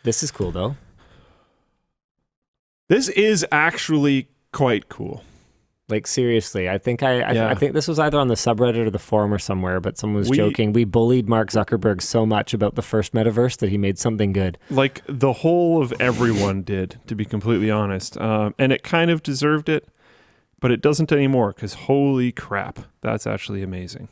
This is cool, though. This is actually quite cool. Like, seriously, I think I think this was either on the subreddit or the forum or somewhere, but someone was joking. We bullied Mark Zuckerberg so much about the first Metaverse that he made something good. Like, the whole of everyone did, to be completely honest. And it kind of deserved it, but it doesn't anymore, because holy crap, that's actually amazing.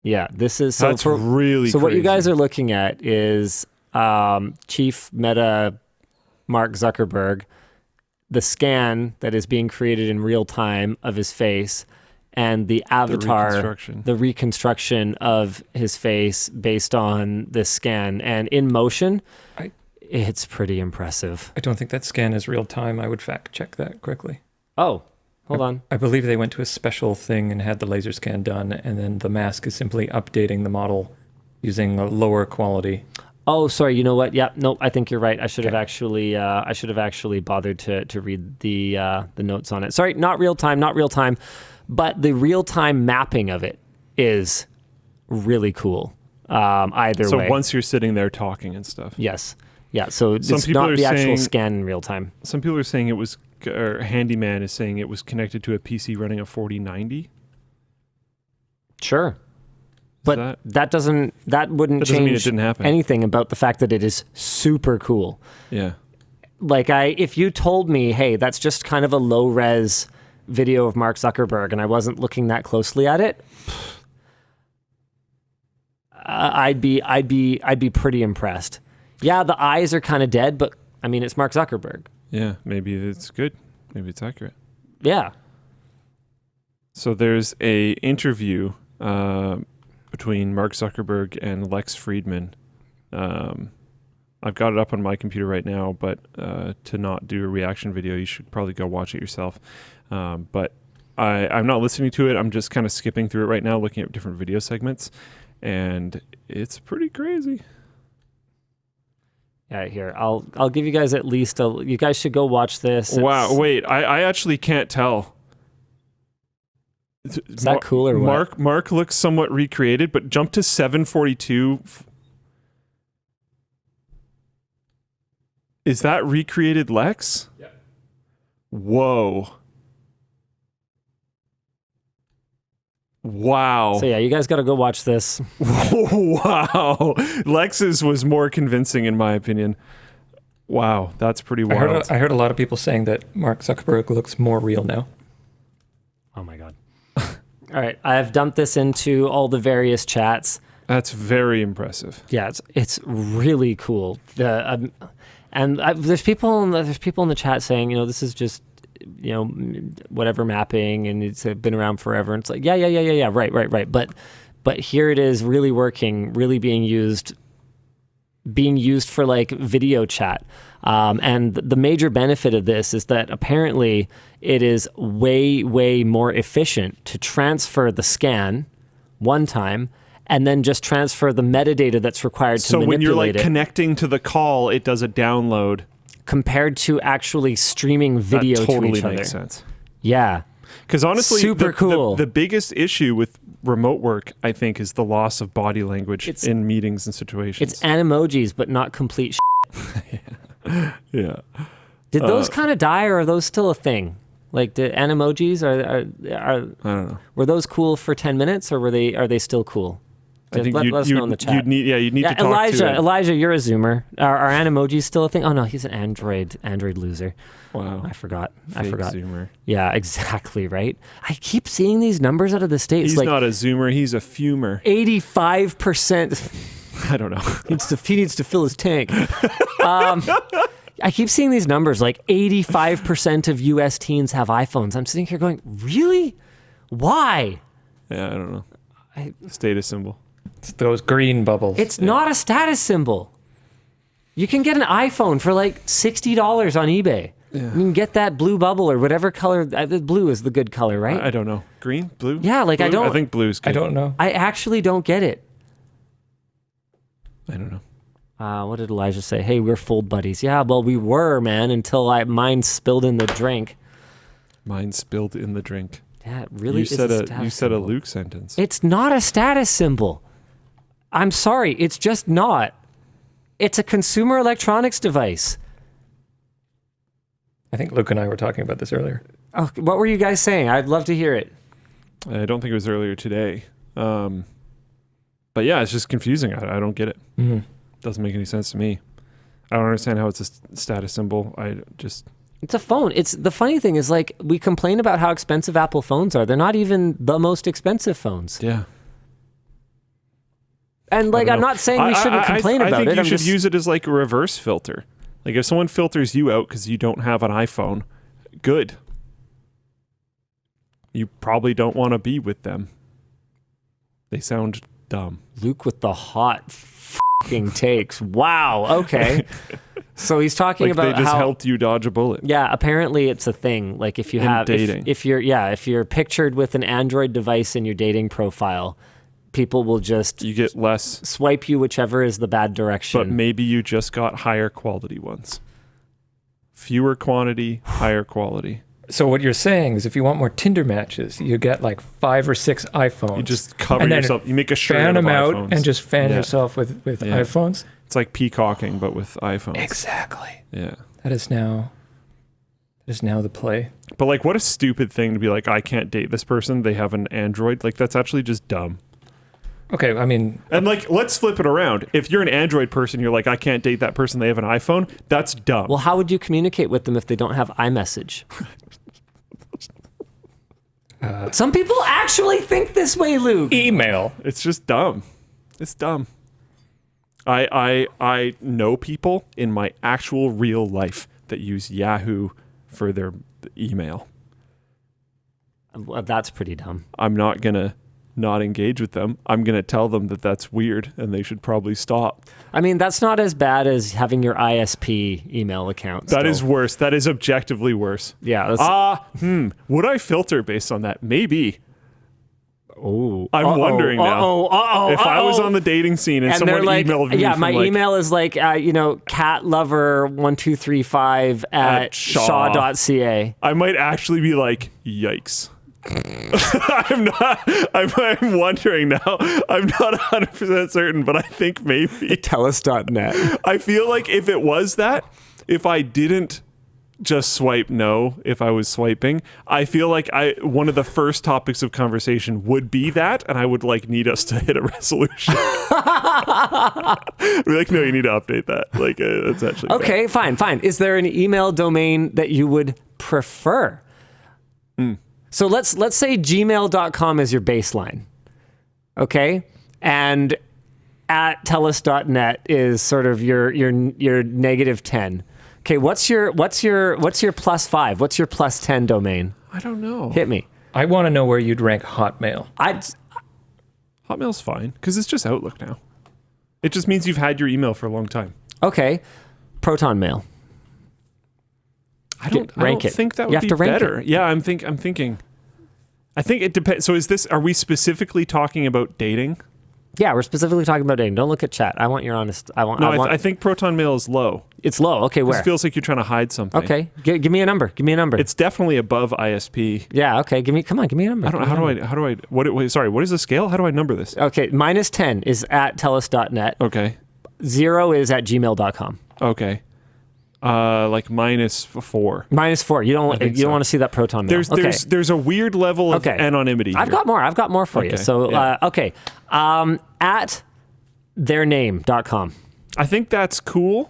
Yeah, this is... That's really So crazy. what you guys are looking at is Chief Meta Mark Zuckerberg, the scan that is being created in real time of his face, and the avatar, the reconstruction of his face based on this scan. And in motion, it's pretty impressive. I don't think that scan is real time. I would fact check that quickly. Oh, hold on. I believe they went to a special thing and had the laser scan done, and then the mask is simply updating the model using a lower quality. Oh, sorry. You know what? Yeah, no, I think you're right. I should have actually bothered to read the notes on it. Sorry, not real time, but the real time mapping of it is really cool. Either way. So once you're sitting there talking and stuff. Yes. Yeah. So it's not the actual scan in real time. Some people are saying it was, or Handyman is saying it was connected to a PC running a 4090. Sure. But that wouldn't change mean it didn't happen. Anything about the fact that it is super cool. Yeah. Like if you told me, hey, that's just kind of a low res video of Mark Zuckerberg, and I wasn't looking that closely at it, I'd be pretty impressed. Yeah, the eyes are kind of dead, but I mean, it's Mark Zuckerberg. Yeah, maybe it's good. Maybe it's accurate. Yeah. So there's a interview between Mark Zuckerberg and Lex Fridman. I've got it up on my computer right now, but to not do a reaction video, you should probably go watch it yourself. But I'm not listening to it. I'm just kind of skipping through it right now, looking at different video segments, and it's pretty crazy. Yeah, here, I'll give you guys at least you guys should go watch this. Wow, wait, I actually can't tell. Is that cool or what? Mark looks somewhat recreated, but jump to 742. Is that recreated Lex? Yeah. Whoa. Wow. So yeah, you guys got to go watch this. Wow. Lex's was more convincing in my opinion. Wow, that's pretty wild. I heard a lot of people saying that Mark Zuckerberg looks more real now. Oh my God. All right, I've dumped this into all the various chats. That's very impressive. Yeah, it's really cool. There's people in the chat saying, this is just, whatever mapping, and it's been around forever. And it's like, yeah, right. But here it is, really working, really being used for like video chat. And the major benefit of this is that apparently it is way, way more efficient to transfer the scan one time and then just transfer the metadata that's required to manipulate it. So when you're like connecting to the call, it does a download. Compared to actually streaming video to each other. That totally makes sense. Yeah. Because honestly, super cool. The biggest issue with remote work, I think, is the loss of body language in meetings and situations. It's animojis, but not complete Yeah. Did those kind of die, or are those still a thing? Like, the animojis are I don't know. Were those cool for 10 minutes, or are they still cool? I think let us know in the chat. You'd need to talk to Elijah, you're a Zoomer. Are animojis still a thing? Oh no, he's an Android loser. Wow. I forgot. Zoomer. Yeah, exactly, right? I keep seeing these numbers out of the States. He's not a Zoomer, he's a fumer. 85%. I don't know. He needs to fill his tank. I keep seeing these numbers, like 85% of US teens have iPhones. I'm sitting here going, really? Why? Yeah, I don't know. Status symbol. It's those green bubbles. It's not a status symbol. You can get an iPhone for like $60 on eBay. Yeah. You can get that blue bubble or whatever color. Blue is the good color, right? I don't know. Green? Blue? Yeah, like blue? I think blue's good. I don't know. I actually don't get it. I don't know. What did Elijah say? Hey, we're fold buddies. Yeah, well, we were, man, until mine spilled in the drink. Mine spilled in the drink. Yeah, it really you said a Luke sentence. It's not a status symbol. I'm sorry, it's just not. It's a consumer electronics device. I think Luke and I were talking about this earlier. Oh, what were you guys saying? I'd love to hear it. I don't think it was earlier today. But yeah, it's just confusing. I don't get it. Mm-hmm. Doesn't make any sense to me. I don't understand how it's a status symbol. It's a phone. It's the funny thing is, like, we complain about how expensive Apple phones are. They're not even the most expensive phones. Yeah. And like, I'm not saying we shouldn't complain about it. I think you should use it as like a reverse filter. Like if someone filters you out because you don't have an iPhone, good. You probably don't want to be with them. They sound dumb. Luke with the hot f***ing takes. Wow. Okay. So he's talking about they just how helped you dodge a bullet. Yeah, apparently it's a thing. Like if you have dating. if you're pictured with an Android device in your dating profile, people will just You get less, swipe you whichever is the bad direction. but maybe you just got higher quality ones. Fewer quantity, higher quality. So what you're saying is if you want more Tinder matches, you get like 5 or 6 iPhones. You just cover and then yourself. You make a shirt fan out of them out iPhones. and just fan Yeah. yourself with Yeah. iPhones. It's like peacocking, but with iPhones. Exactly. Yeah. That is now the play. But like, what a stupid thing to be like, I can't date this person. They have an Android. Like, that's actually just dumb. Okay, I mean, And like, let's flip it around. If you're an Android person, you're like, I can't date that person. They have an iPhone. That's dumb. well, how would you communicate with them if they don't have iMessage? Some people actually think this way, Luke. email. It's just dumb. It's dumb. I know people in my actual real life that use Yahoo for their email. Well, that's pretty dumb. I'm not gonna not engage with them. I'm gonna tell them that that's weird and they should probably stop. I mean, that's not as bad as having your ISP email account. That still. is worse. That is objectively worse. Yeah. That's, Would I filter based on that? Maybe. oh, I'm wondering now. If I was on the dating scene and someone they're like, emailed me, yeah, from my like, email is like, catlover1235 at shaw.ca. I might actually be like, yikes. I'm wondering now. I'm not 100% certain, but I think maybe. Telus.net. I feel like if it was that, if I didn't just swipe no, if I was swiping, I feel like one of the first topics of conversation would be that, and I would like need us to hit a resolution. Be like, no, you need to update that. Like, that's actually Okay, fine. Is there an email domain that you would prefer? So let's say gmail.com is your baseline. Okay? And at telus.net is sort of your -10. Okay, what's your +5? What's your +10 domain? I don't know. Hit me. I want to know where you'd rank Hotmail. Hotmail's fine because it's just Outlook now. It just means you've had your email for a long time. Okay. Proton Mail. I don't Rank it. think that You would have be to rank better. it. Yeah, I'm thinking. I think it depends. So are we specifically talking about dating? Yeah, we're specifically talking about dating. Don't look at chat. I want your honest. I think Proton Mail is low. It's low. Okay, where? It feels like you're trying to hide something. Okay, give me a number. It's definitely above ISP. Yeah. Okay. Give me a number. What is the scale? How do I number this? Okay, -10 is at telus.net. Okay. 0 is at gmail.com. Okay. Like -4. -4. You don't so. want to see that Proton Mail. There's a weird level of anonymity. I've got more for you. Okay, So yeah. At theirname.com. I think that's cool,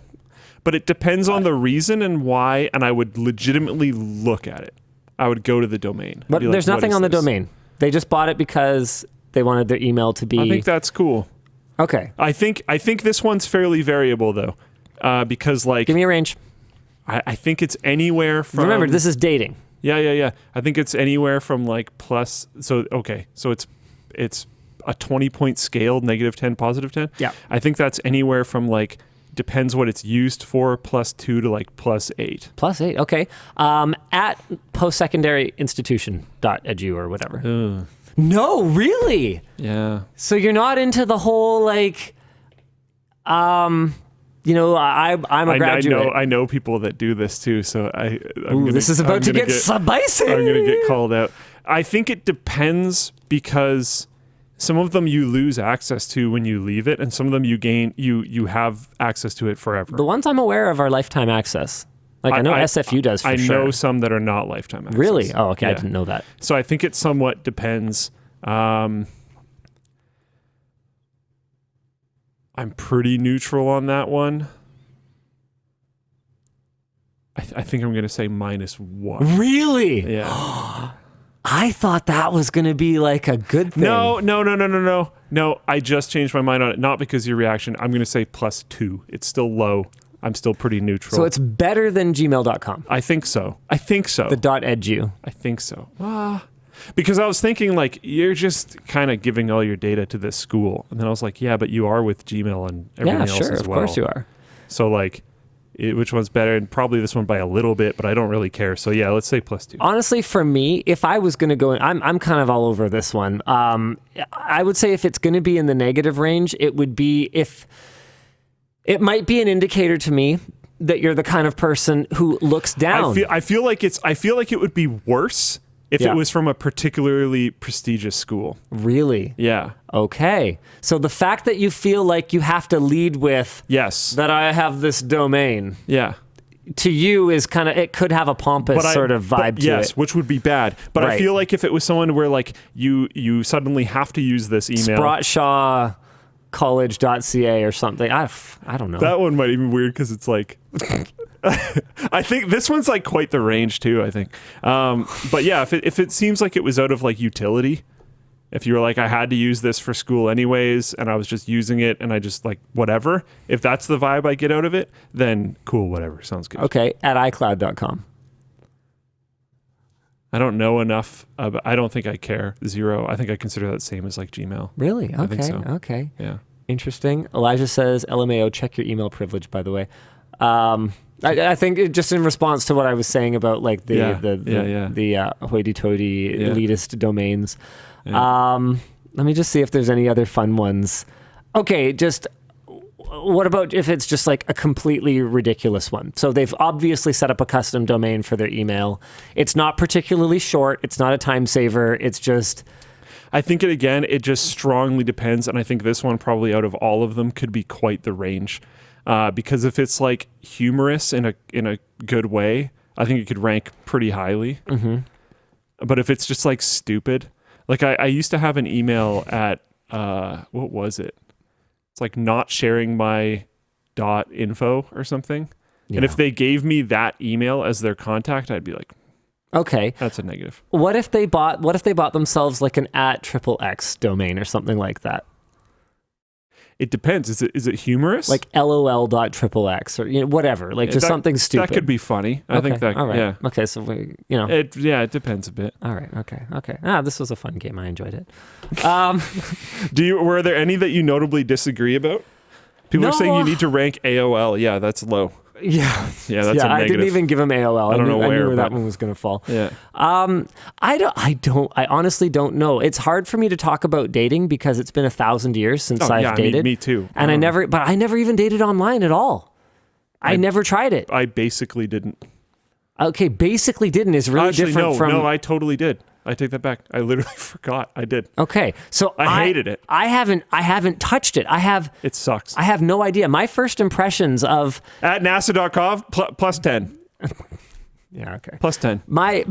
but it depends on the reason and why, and I would legitimately look at it. I would go to the domain. But Be like, there's nothing what is on the this? domain. They just bought it because they wanted their email to be. I think that's cool. Okay. I think this one's fairly variable though, because like Give me a range. I think it's anywhere from. Remember, this is dating. Yeah. I think it's anywhere from like plus. So it's a 20-point scale, -10, +10. Yeah. I think that's anywhere from like depends what it's used for, +2 to like +8. +8. Okay. At postsecondary.institution.edu or whatever. No, really. Yeah. So you're not into the whole like, I'm a graduate. I know people that do this too. So This is about to get spicy. I'm gonna get called out. I think it depends because some of them you lose access to when you leave it, and some of them you gain, you have access to it forever. The ones I'm aware of are lifetime access. Like I know SFU does for sure. I know some that are not lifetime access. Really? Oh, okay. Yeah. I didn't know that. So I think it somewhat depends. I'm pretty neutral on that one. I think I'm going to say -1. Really? Yeah. I thought that was going to be like a good thing. No, I just changed my mind on it. Not because of your reaction. I'm going to say +2. It's still low. I'm still pretty neutral. So it's better than gmail.com. I think so. The .edu. I think so. Because I was thinking, like, you're just kind of giving all your data to this school. And then I was like, yeah, but you are with Gmail and everything else as well. Of course you are. So, like, which one's better? And probably this one by a little bit, but I don't really care. So, yeah, let's say +2. Honestly, for me, if I was going to go in, I'm kind of all over this one. I would say if it's going to be in the negative range, it would be if... It might be an indicator to me that you're the kind of person who looks down. I feel like it would be worse if it was from a particularly prestigious school. Really? Yeah. Okay. So the fact that you feel like you have to lead with that I have this domain. Yeah. To you is kind of, it could have a pompous sort of vibe to it. Yes, which would be bad. But I feel like if it was someone where like you suddenly have to use this email. Sprott college.ca or something. I don't know. That one might even be weird because it's like I think this one's like quite the range too, I think. But yeah, if it seems like it was out of like utility, if you were like, I had to use this for school anyways, and I was just using it and I just like whatever, if that's the vibe I get out of it, then cool, whatever. Sounds good. Okay, at iCloud.com. I don't know enough. I don't think I care. 0. I think I consider that same as like Gmail. Really? Okay. I think so. Okay. Yeah. Interesting. Elijah says, LMAO, check your email privilege, by the way. I think just in response to what I was saying about like the hoity-toity elitist domains. Yeah. Let me just see if there's any other fun ones. Okay, just... What about if it's just like a completely ridiculous one? So they've obviously set up a custom domain for their email. It's not particularly short. It's not a time saver. It's just... I think it just strongly depends. And I think this one probably out of all of them could be quite the range. Because if it's like humorous in a good way, I think it could rank pretty highly. Mm-hmm. But if it's just like stupid, like I used to have an email at, what was it? It's like not sharing my .info or something. Yeah. And if they gave me that email as their contact, I'd be like, okay, that's a negative. What if they bought themselves like an @XXX domain or something like that? It depends. Is it humorous? Like LOL.XXX or whatever. Like just something stupid. That could be funny. I think that. All right. Yeah. Okay. So it depends a bit. All right. Okay. This was a fun game. I enjoyed it. Were there any that you notably disagree about? People are saying you need to rank AOL. Yeah, that's low. Yeah, that's a negative. I didn't even give him AOL. I knew where that one was going to fall. Yeah. I honestly don't know. It's hard for me to talk about dating because it's been 1,000 years since I've dated. Me too. And I never even dated online at all. I never tried it. I basically didn't. Okay, basically didn't is really different from... No, I totally did. I take that back. I literally forgot. I did. Okay, so I hated it. I haven't touched it. It sucks. I have no idea. My first impressions of... At NASA.com, plus 10. Yeah, okay. Plus 10. Okay,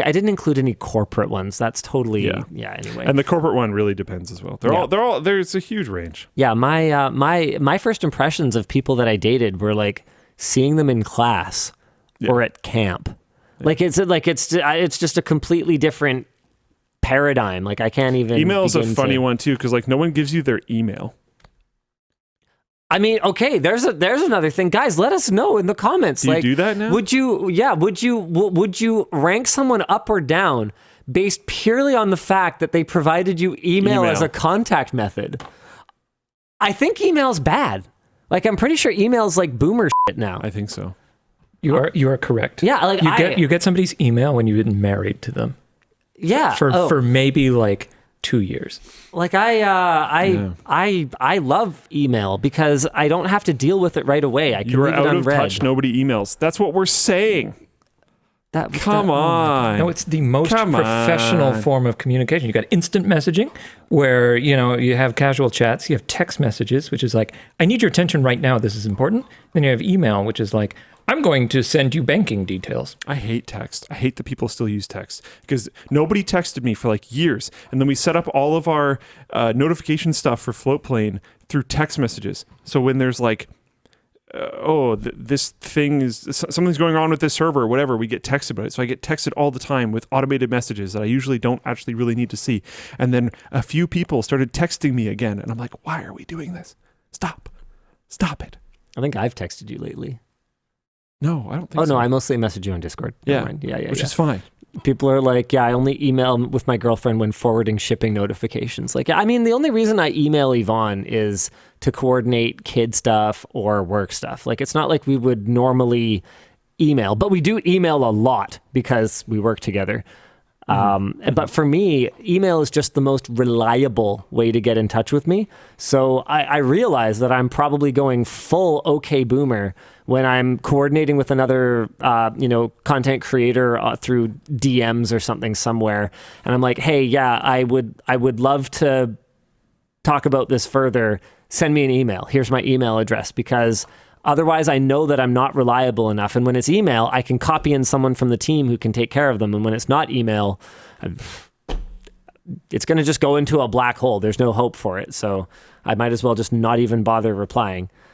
I didn't include any corporate ones. That's totally... Yeah, anyway. And the corporate one really depends as well. They're all there's a huge range. Yeah, my first impressions of people that I dated were like seeing them in class or at camp. Like it's just a completely different paradigm. Like I can't even. Email's a funny one too because like no one gives you their email. I mean, okay, there's another thing, guys. Let us know in the comments. Do you do that now? Would you rank someone up or down based purely on the fact that they provided you email as a contact method? I think email's bad. Like I'm pretty sure email's like boomer shit now. I think so. You are correct. Yeah, like you get somebody's email when you've been married to them. Yeah, for maybe like 2 years. Like I love email because I don't have to deal with it right away. I can leave it unread. You're out of touch. Nobody emails. That's what we're saying. Come on. No, it's the most Come professional on. form of communication. You got instant messaging, where you have casual chats. You have text messages, which is like, I need your attention right now. This is important. Then you have email, which is like, I'm going to send you banking details. I hate text. I hate that people still use text because nobody texted me for like years. And then we set up all of our notification stuff for Floatplane through text messages. So when there's like, this thing is, something's going on with this server or whatever, we get texted about it. So I get texted all the time with automated messages that I usually don't actually really need to see. And then a few people started texting me again. And I'm like, why are we doing this? Stop it. I think I've texted you lately. No, I don't think Oh, so. no, I mostly message you on Discord. Never Yeah, mind. Yeah. which is fine. People are like, yeah, I only email with my girlfriend when forwarding shipping notifications. Like, I mean, the only reason I email Yvonne is to coordinate kid stuff or work stuff. Like, it's not like we would normally email, but we do email a lot because we work together. But for me, email is just the most reliable way to get in touch with me. So I realize that I'm probably going full okay boomer when I'm coordinating with another, content creator through DMs or something somewhere. And I'm like, hey, yeah, I would love to talk about this further. Send me an email. Here's my email address, because otherwise, I know that I'm not reliable enough. And when it's email, I can copy in someone from the team who can take care of them. And when it's not email, it's going to just go into a black hole. There's no hope for it. So I might as well just not even bother replying.